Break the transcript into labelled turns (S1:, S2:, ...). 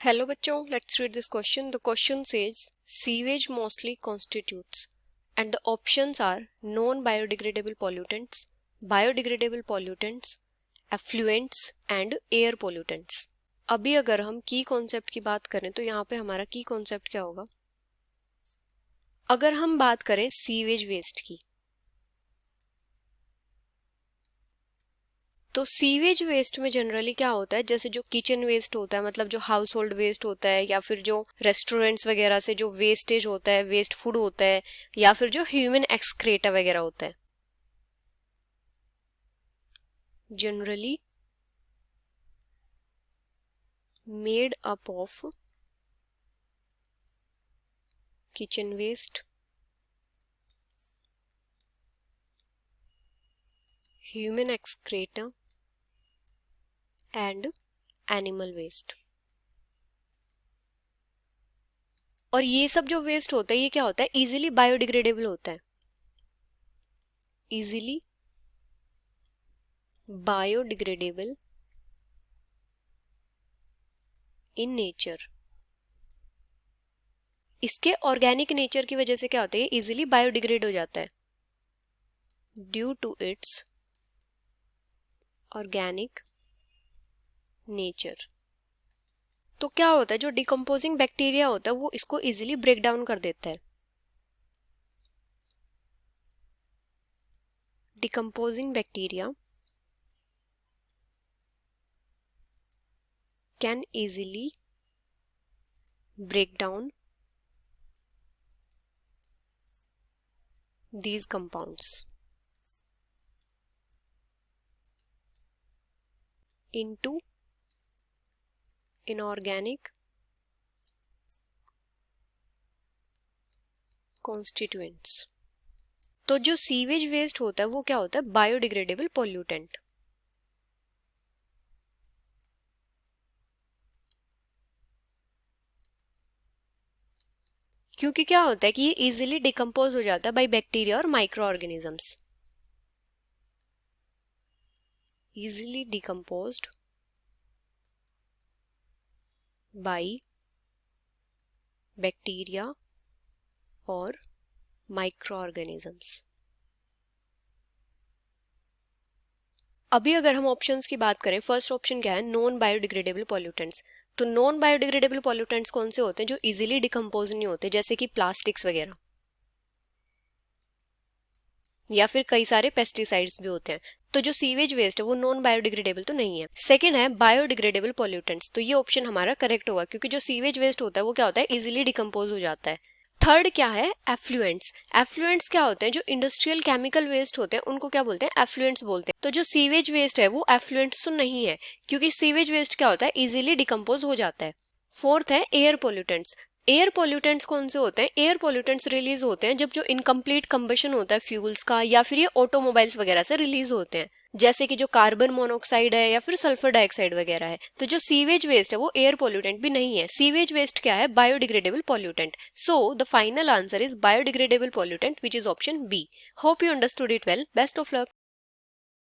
S1: Hello बच्चों, let's read this question. The question says sewage mostly constitutes and the options are non-biodegradable pollutants, biodegradable pollutants, effluents and air pollutants. अभी अगर हम की concept की बात करें तो यहाँ पे हमारा की कॉन्सेप्ट क्या होगा? अगर हम बात करें सीवेज वेस्ट की, तो सीवेज वेस्ट में जनरली क्या होता है, जैसे जो किचन वेस्ट होता है, मतलब जो हाउस होल्ड वेस्ट होता है, या फिर जो रेस्टोरेंट्स वगैरह से जो वेस्टेज होता है, वेस्ट फूड होता है, या फिर जो ह्यूमन एक्सक्रेटा वगैरह होता है, generally made up of kitchen waste, human excreta and animal waste. और ये सब जो वेस्ट होता है, ये क्या होता है, इजीली बायोडिग्रेडेबल होता है, इजीली बायोडिग्रेडेबल इन नेचर। इसके ऑर्गेनिक नेचर की वजह से क्या होता है, ये इजीली बायोडिग्रेड हो जाता है due to its organic nature. तो क्या होता है, जो डिकम्पोजिंग बैक्टीरिया होता है वो इसको इजीली ब्रेक डाउन कर देता है। Decomposing bacteria can easily break down these compounds into inorganic constituents। तो जो सीवेज वेस्ट होता है वो क्या होता है, बायोडिग्रेडेबल पॉल्यूटेंट। क्योंकि क्या होता है कि ये इजीली डिकम्पोज हो जाता है बाय बैक्टीरिया और micro organisms, easily decomposed by bacteria और microorganisms। अभी अगर हम ऑप्शंस की बात करें, फर्स्ट ऑप्शन क्या है, नॉन बायोडिग्रेडेबल पॉल्यूटेंट्स। तो नॉन बायोडिग्रेडेबल पॉल्यूटेंट्स कौन से होते हैं, जो इजीली डिकम्पोज नहीं होते, जैसे कि प्लास्टिक्स वगैरह, या फिर कई सारे पेस्टिसाइड्स भी होते हैं। तो जो सीवेज वेस्ट है वो नॉन बायोडिग्रेडेबल तो नहीं है। सेकंड है बायोडिग्रेडेबल पॉल्यूटेंट्स, तो ये ऑप्शन हमारा करेक्ट होगा, क्योंकि जो सीवेज वेस्ट होता है वो क्या होता है, इजीली डिकम्पोज हो जाता है। थर्ड क्या है, एफ्लुएंट्स। एफ्लुएंट्स क्या होते हैं, जो इंडस्ट्रियल केमिकल वेस्ट होते हैं उनको क्या बोलते हैं, एफ्लुएंट्स बोलते हैं। तो जो सीवेज वेस्ट है वो एफ्लुएंट्स तो नहीं है, क्योंकि सीवेज वेस्ट क्या होता है, इजीली डिकम्पोज हो जाता है। फोर्थ है एयर पोल्यूटेंट्स। एयर पोल्यूटेंट्स कौन से होते हैं, एयर पोल्यूटेंट्स रिलीज होते हैं जब जो इनकम्प्लीट कंबशन होता है फ्यूल्स का, या फिर ये ऑटोमोबाइल्स वगैरह से रिलीज होते हैं, जैसे कि जो कार्बन मोनोऑक्साइड है या फिर सल्फर डाइऑक्साइड वगैरह है। तो जो सीवेज वेस्ट है वो एयर पोल्यूटेंट भी नहीं है। सीवेज वेस्ट क्या है, biodegradable pollutant. So the final answer is biodegradable pollutant, which is option B. Hope you understood it well. Best of luck.